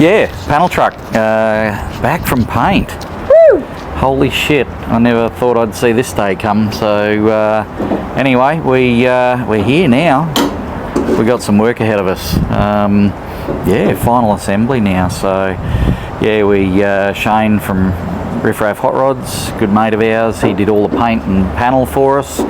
Yeah, panel truck, back from paint. Woo! Holy shit, I never thought I'd see this day come. So anyway, we're here now. We've got some work ahead of us. Yeah, final assembly now. So yeah, Shane from Riff Raff Hot Rods, good mate of ours, he did all the paint and panel for us.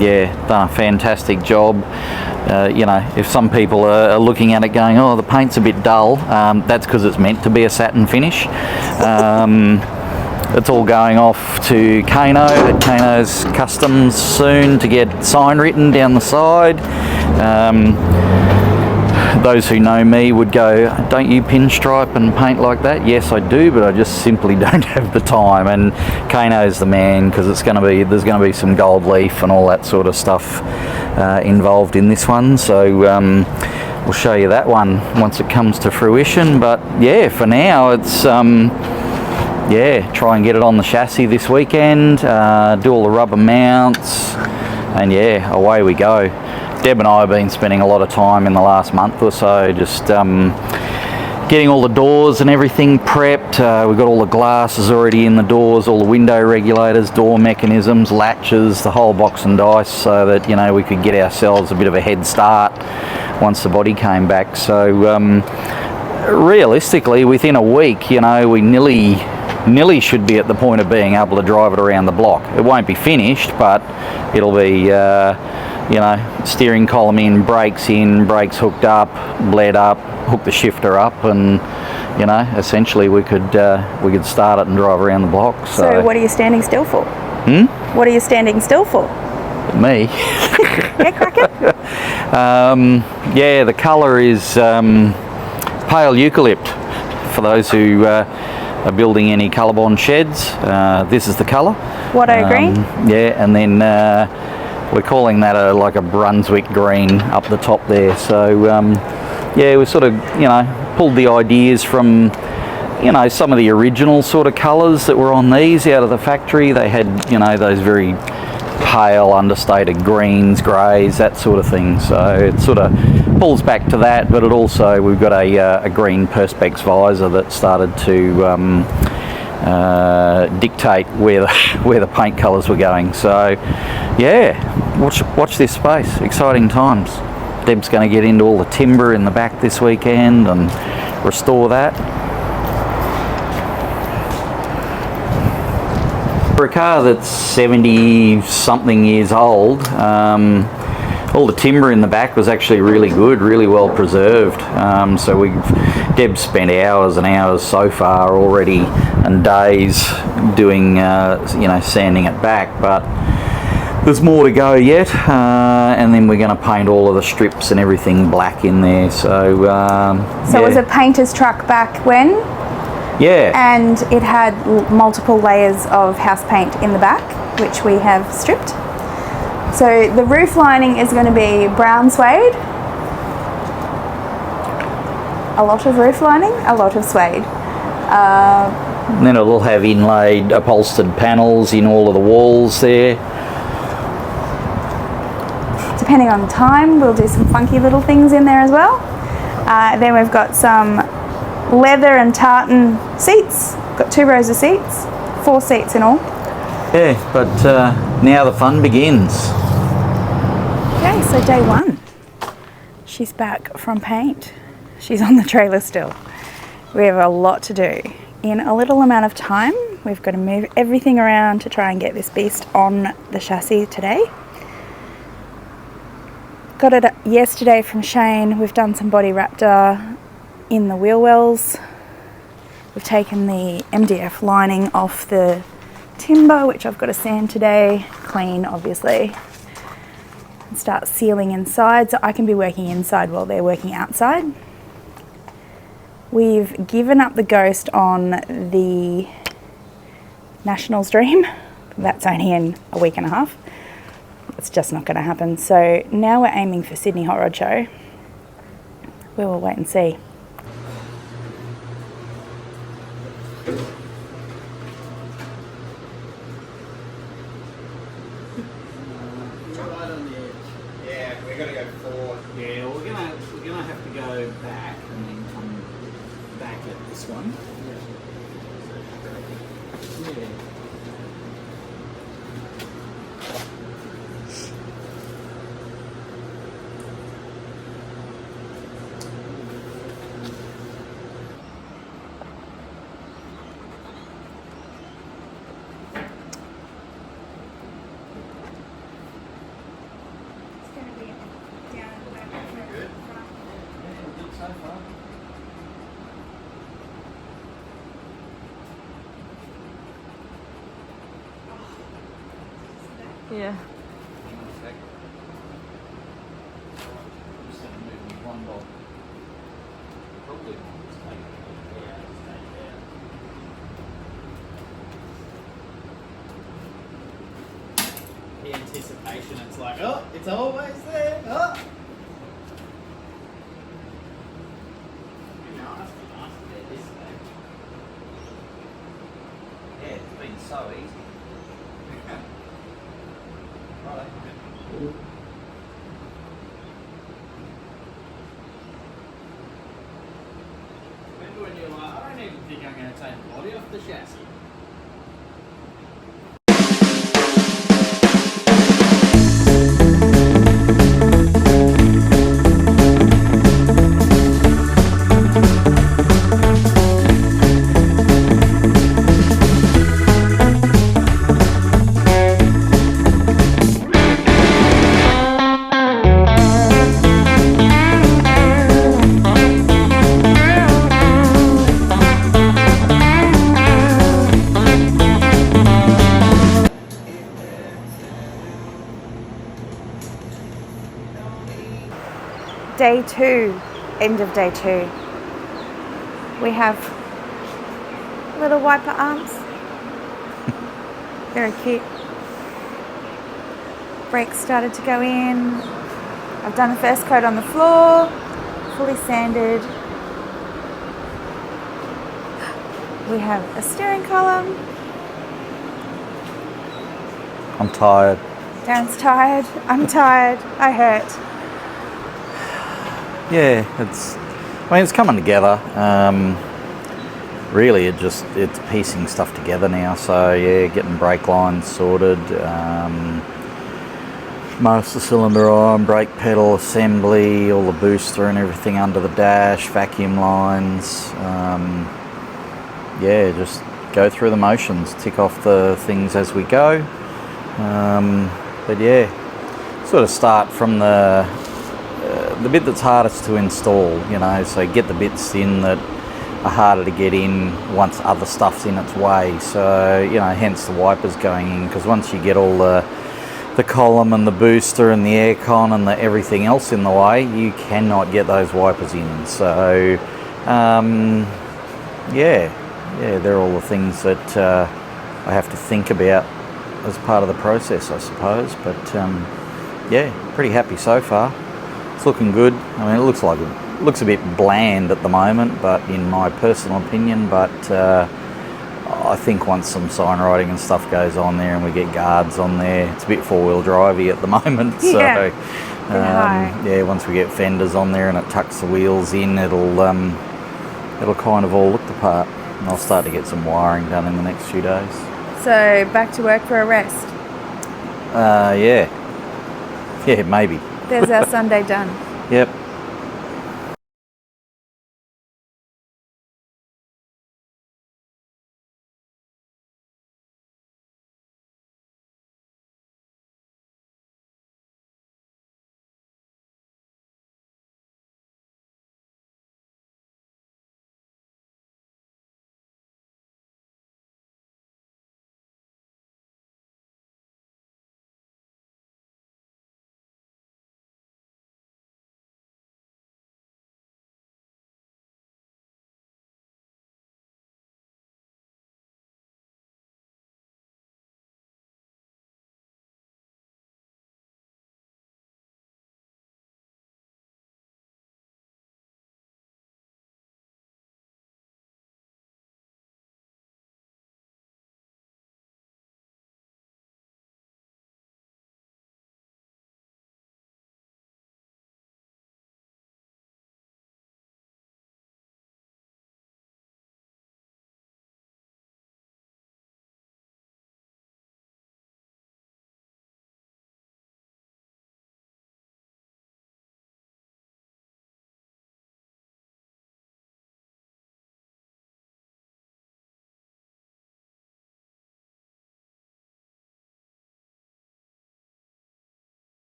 Yeah, done a fantastic job. You know, if some people are looking at it going, oh, the paint's a bit dull, that's because it's meant to be a satin finish. It's all going off to Kano at Kano's Customs soon to get sign written down the side. Those who know me would go, don't you pinstripe and paint like that? Yes, I do, but I just simply don't have the time. And Kano's the man, because there's going to be some gold leaf and all that sort of stuff involved in this one. So we'll show you that one once it comes to fruition. But yeah, for now it's yeah, try and get it on the chassis this weekend, do all the rubber mounts, and yeah, away we go. Deb and I have been spending a lot of time in the last month or so just getting all the doors and everything prepped. We've got all the glasses already in the doors, all the window regulators, door mechanisms, latches, the whole box and dice, so that, you know, we could get ourselves a bit of a head start once the body came back. So realistically, within a week, you know, we nearly should be at the point of being able to drive it around the block. It won't be finished, but it'll be you know, steering column in, brakes hooked up, bled up, hook the shifter up, and you know, essentially we could start it and drive around the block. So what are you standing still for? What are you standing still for? Me. Yeah, crack it. Yeah, the colour is pale eucalypt. For those who are building any colour-bond sheds, this is the colour. Watto green? Yeah, and then we're calling that like a Brunswick green up the top there. So yeah, we sort of, you know, pulled the ideas from, you know, some of the original sort of colours that were on these out of the factory. They had, you know, those very pale, understated greens, greys, that sort of thing. So it sort of pulls back to that, but it also, we've got a green Perspex visor that started to dictate where the paint colours were going. So yeah, watch this space. Exciting times. Deb's going to get into all the timber in the back this weekend and restore that. For a car that's 70 something years old, all the timber in the back was actually really good, really well preserved. So Deb spent hours and hours so far already, and days doing, you know, sanding it back. But there's more to go yet, and then we're going to paint all of the strips and everything black in there. So so it was a painter's truck back when? Yeah. And it had multiple layers of house paint in the back, which we have stripped. So the roof lining is going to be brown suede. A lot of roof lining, a lot of suede. And then it'll have inlaid upholstered panels in all of the walls there. Depending on time, we'll do some funky little things in there as well. Then we've got some leather and tartan seats. Got 2 rows of seats, 4 seats in all. Yeah, but now the fun begins. Okay, so day 1. She's back from paint. She's on the trailer still. We have a lot to do. In a little amount of time, we've got to move everything around to try and get this beast on the chassis today. Got it yesterday from Shane. We've done some body raptor in the wheel wells. We've taken the MDF lining off the timber, which I've got to sand today, clean obviously, and start sealing inside so I can be working inside while they're working outside. We've given up the ghost on the Nationals Dream. That's only in a week and a half. It's just not going to happen. So now we're aiming for Sydney Hot Rod Show. We will wait and see. Yeah, we're going to go forward. Yeah, we're gonna have to go back and then come back at this one. Yeah. It's going to be down at the back of the front. Yeah, good so far. Yeah. Hang on a sec. I'm just going to move me one bolt. Probably one just take it. Yeah, just take it out. The anticipation, it's like, oh, it's always there. Oh. You know, it must be nice to get this thing. Yeah, it's been so easy. Right. Remember when you're like, I don't even think I'm going to take the body off the chassis. Day 2, end of day 2. We have little wiper arms. Very cute. Brakes started to go in. I've done the first coat on the floor, fully sanded. We have a steering column. I'm tired. Darren's tired. I'm tired. I hurt. Yeah, it's coming together. Really, it's piecing stuff together now. So yeah, getting brake lines sorted, master cylinder arm, brake pedal assembly, all the booster and everything under the dash, vacuum lines. Yeah, just go through the motions, tick off the things as we go. But yeah, sort of start from the bit that's hardest to install, you know, so get the bits in that are harder to get in once other stuff's in its way. So, you know, hence the wipers going in, because once you get all the column and the booster and the aircon and the everything else in the way, you cannot get those wipers in. So, yeah, they're all the things that I have to think about as part of the process, I suppose. But yeah, pretty happy so far. It's looking good. I mean, it looks a bit bland at the moment, but in my personal opinion, but I think once some sign writing and stuff goes on there and we get guards on there, it's a bit four-wheel drivey at the moment. So yeah, once we get fenders on there and it tucks the wheels in, it'll kind of all look the part. And I'll start to get some wiring done in the next few days. So back to work for a rest. Yeah, maybe. There's our Sunday done. Yep.